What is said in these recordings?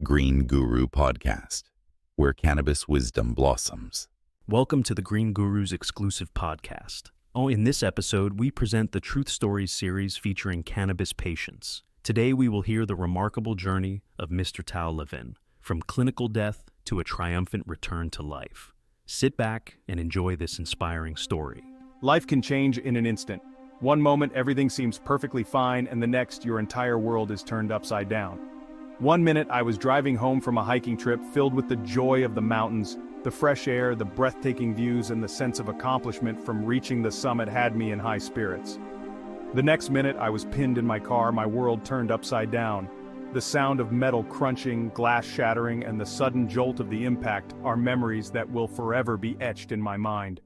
Green Guru Podcast, where cannabis wisdom blossoms. Welcome to the Green Guru's exclusive podcast. In this episode, we present the Truth Stories series featuring cannabis patients. Today, we will hear the remarkable journey of Mr. Tal Levin, from clinical death to a triumphant return to life. Sit back and enjoy this inspiring story. Life can change in an instant. One moment, everything seems perfectly fine, and the next, your entire world is turned upside down. One minute, I was driving home from a hiking trip filled with the joy of the mountains, the fresh air, the breathtaking views, and the sense of accomplishment from reaching the summit had me in high spirits. The next minute, I was pinned in my car, my world turned upside down. The sound of metal crunching, glass shattering, and the sudden jolt of the impact are memories that will forever be etched in my mind.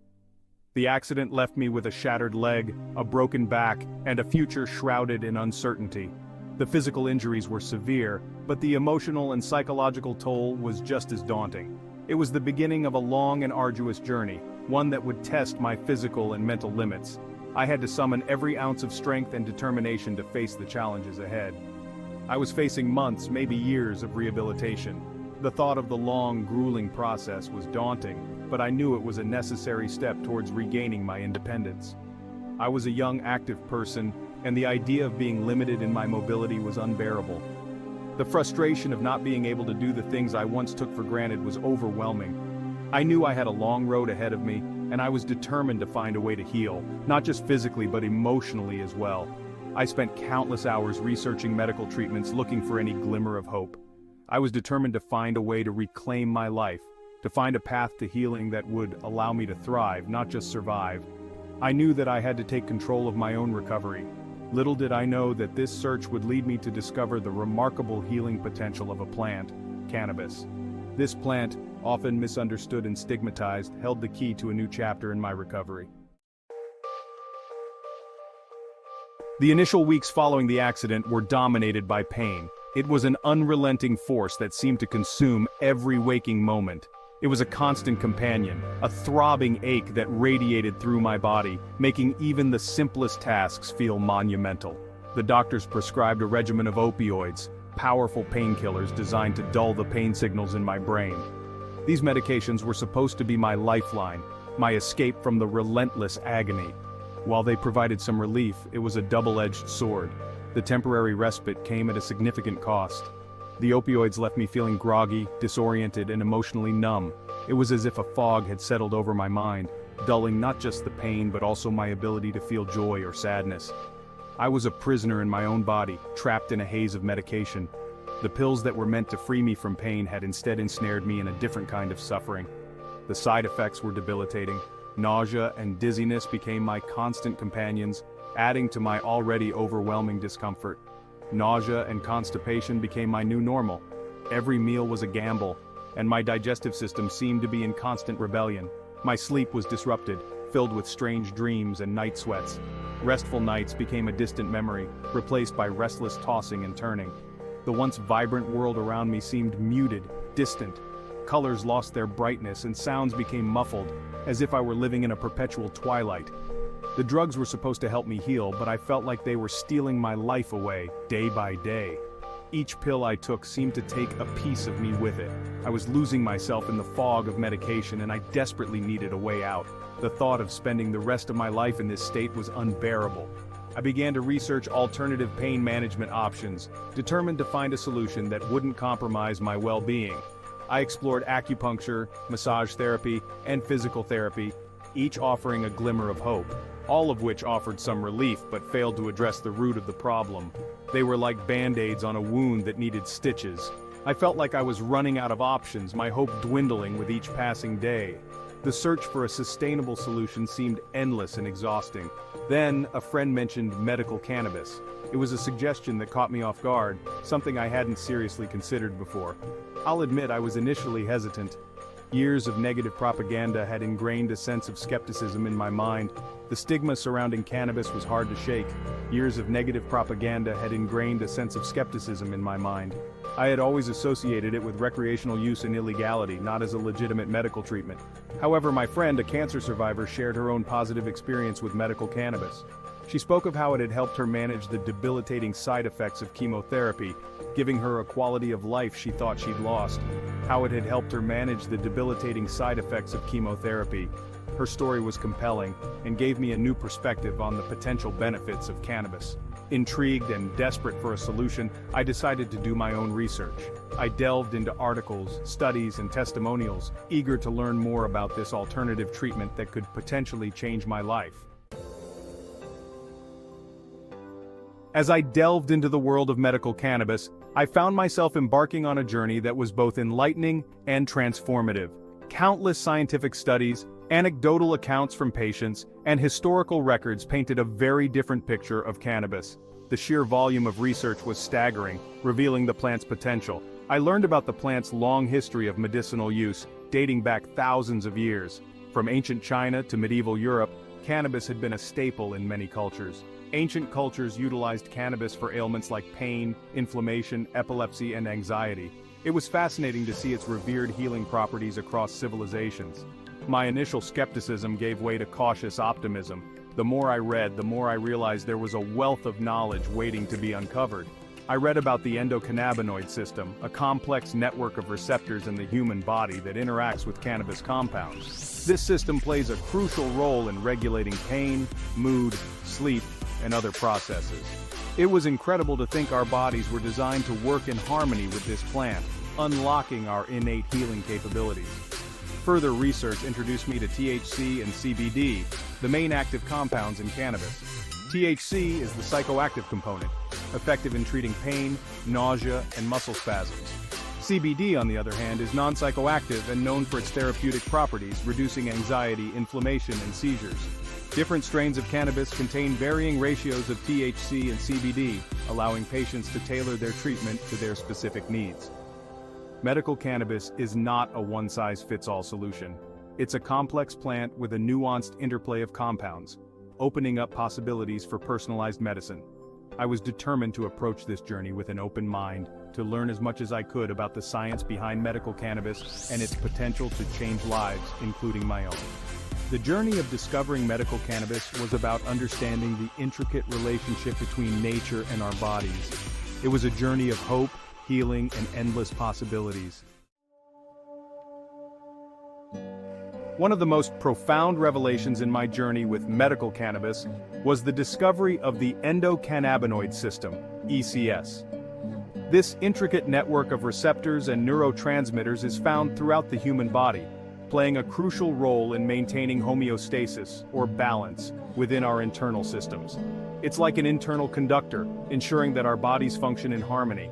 The accident left me with a shattered leg, a broken back, and a future shrouded in uncertainty. The physical injuries were severe, but the emotional and psychological toll was just as daunting. It was the beginning of a long and arduous journey, one that would test my physical and mental limits. I had to summon every ounce of strength and determination to face the challenges ahead. I was facing months, maybe years of rehabilitation. The thought of the long, grueling process was daunting, but I knew it was a necessary step towards regaining my independence. I was a young, active person, and the idea of being limited in my mobility was unbearable. The frustration of not being able to do the things I once took for granted was overwhelming. I knew I had a long road ahead of me, and I was determined to find a way to heal, not just physically but emotionally as well. I spent countless hours researching medical treatments, looking for any glimmer of hope. I was determined to find a way to reclaim my life, to find a path to healing that would allow me to thrive, not just survive. I knew that I had to take control of my own recovery. Little did I know that this search would lead me to discover the remarkable healing potential of a plant, cannabis. This plant, often misunderstood and stigmatized, held the key to a new chapter in my recovery. The initial weeks following the accident were dominated by pain. It was an unrelenting force that seemed to consume every waking moment. It was a constant companion, a throbbing ache that radiated through my body, making even the simplest tasks feel monumental. The doctors prescribed a regimen of opioids, powerful painkillers designed to dull the pain signals in my brain. These medications were supposed to be my lifeline, my escape from the relentless agony. While they provided some relief, it was a double-edged sword. The temporary respite came at a significant cost. The opioids left me feeling groggy, disoriented, and emotionally numb. It was as if a fog had settled over my mind, dulling not just the pain but also my ability to feel joy or sadness. I was a prisoner in my own body, trapped in a haze of medication. The pills that were meant to free me from pain had instead ensnared me in a different kind of suffering. The side effects were debilitating. Nausea and dizziness became my constant companions, adding to my already overwhelming discomfort. Nausea and constipation became my new normal. Every meal was a gamble, and my digestive system seemed to be in constant rebellion. My sleep was disrupted, filled with strange dreams and night sweats. Restful nights became a distant memory, replaced by restless tossing and turning. The once vibrant world around me seemed muted, distant. Colors lost their brightness and sounds became muffled, as if I were living in a perpetual twilight. The drugs were supposed to help me heal, but I felt like they were stealing my life away, day by day. Each pill I took seemed to take a piece of me with it. I was losing myself in the fog of medication, and I desperately needed a way out. The thought of spending the rest of my life in this state was unbearable. I began to research alternative pain management options, determined to find a solution that wouldn't compromise my well-being. I explored acupuncture, massage therapy, and physical therapy, each offering a glimmer of hope. All of which offered some relief but failed to address the root of the problem. They were like band-aids on a wound that needed stitches. I felt like I was running out of options, my hope dwindling with each passing day. The search for a sustainable solution seemed endless and exhausting. Then, a friend mentioned medical cannabis. It was a suggestion that caught me off guard, something I hadn't seriously considered before. I'll admit I was initially hesitant. Years of negative propaganda had ingrained a sense of skepticism in my mind. The stigma surrounding cannabis was hard to shake. Years of negative propaganda had ingrained a sense of skepticism in my mind. I had always associated it with recreational use and illegality, not as a legitimate medical treatment. However, my friend, a cancer survivor, shared her own positive experience with medical cannabis. She spoke of how it had helped her manage the debilitating side effects of chemotherapy, giving her a quality of life she thought she'd lost. How it had helped her manage the debilitating side effects of chemotherapy. Her story was compelling and gave me a new perspective on the potential benefits of cannabis. Intrigued and desperate for a solution, I decided to do my own research. I delved into articles, studies, and testimonials, eager to learn more about this alternative treatment that could potentially change my life. As I delved into the world of medical cannabis, I found myself embarking on a journey that was both enlightening and transformative. Countless scientific studies, anecdotal accounts from patients, and historical records painted a very different picture of cannabis. The sheer volume of research was staggering, revealing the plant's potential. I learned about the plant's long history of medicinal use, dating back thousands of years. From ancient China to medieval Europe, cannabis had been a staple in many cultures. Ancient cultures utilized cannabis for ailments like pain, inflammation, epilepsy, and anxiety. It was fascinating to see its revered healing properties across civilizations. My initial skepticism gave way to cautious optimism. The more I read, the more I realized there was a wealth of knowledge waiting to be uncovered. I read about the endocannabinoid system, a complex network of receptors in the human body that interacts with cannabis compounds. This system plays a crucial role in regulating pain, mood, sleep, and other processes. It was incredible to think our bodies were designed to work in harmony with this plant, unlocking our innate healing capabilities. Further research introduced me to THC and CBD, the main active compounds in cannabis. THC is the psychoactive component, effective in treating pain, nausea, and muscle spasms. CBD, on the other hand, is non-psychoactive and known for its therapeutic properties, reducing anxiety, inflammation, and seizures. Different strains of cannabis contain varying ratios of THC and CBD, allowing patients to tailor their treatment to their specific needs. Medical cannabis is not a one-size-fits-all solution. It's a complex plant with a nuanced interplay of compounds, opening up possibilities for personalized medicine. I was determined to approach this journey with an open mind, to learn as much as I could about the science behind medical cannabis and its potential to change lives, including my own. The journey of discovering medical cannabis was about understanding the intricate relationship between nature and our bodies. It was a journey of hope, healing, and endless possibilities. One of the most profound revelations in my journey with medical cannabis was the discovery of the endocannabinoid system, ECS. This intricate network of receptors and neurotransmitters is found throughout the human body, playing a crucial role in maintaining homeostasis, or balance, within our internal systems. It's like an internal conductor, ensuring that our bodies function in harmony.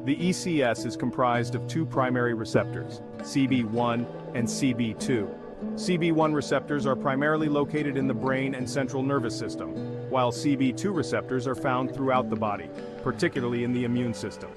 The ECS is comprised of two primary receptors, CB1 and CB2. CB1 receptors are primarily located in the brain and central nervous system, while CB2 receptors are found throughout the body, particularly in the immune system.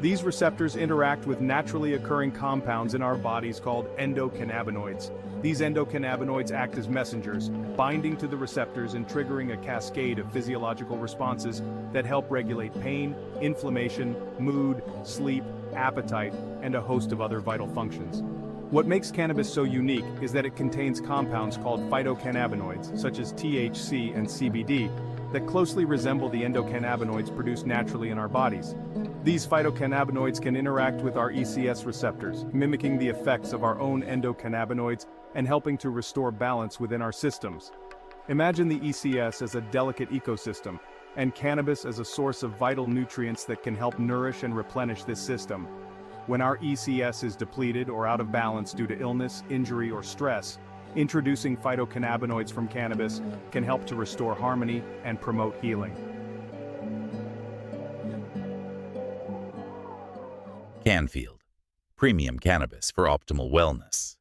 These receptors interact with naturally occurring compounds in our bodies called endocannabinoids. These endocannabinoids act as messengers, binding to the receptors and triggering a cascade of physiological responses that help regulate pain, inflammation, mood, sleep, appetite, and a host of other vital functions. What makes cannabis so unique is that it contains compounds called phytocannabinoids, such as THC and CBD, that closely resemble the endocannabinoids produced naturally in our bodies. These phytocannabinoids can interact with our ECS receptors, mimicking the effects of our own endocannabinoids and helping to restore balance within our systems. Imagine the ECS as a delicate ecosystem, and cannabis as a source of vital nutrients that can help nourish and replenish this system. When our ECS is depleted or out of balance due to illness, injury, or stress, introducing phytocannabinoids from cannabis can help to restore harmony and promote healing. Canfield. Premium cannabis for optimal wellness.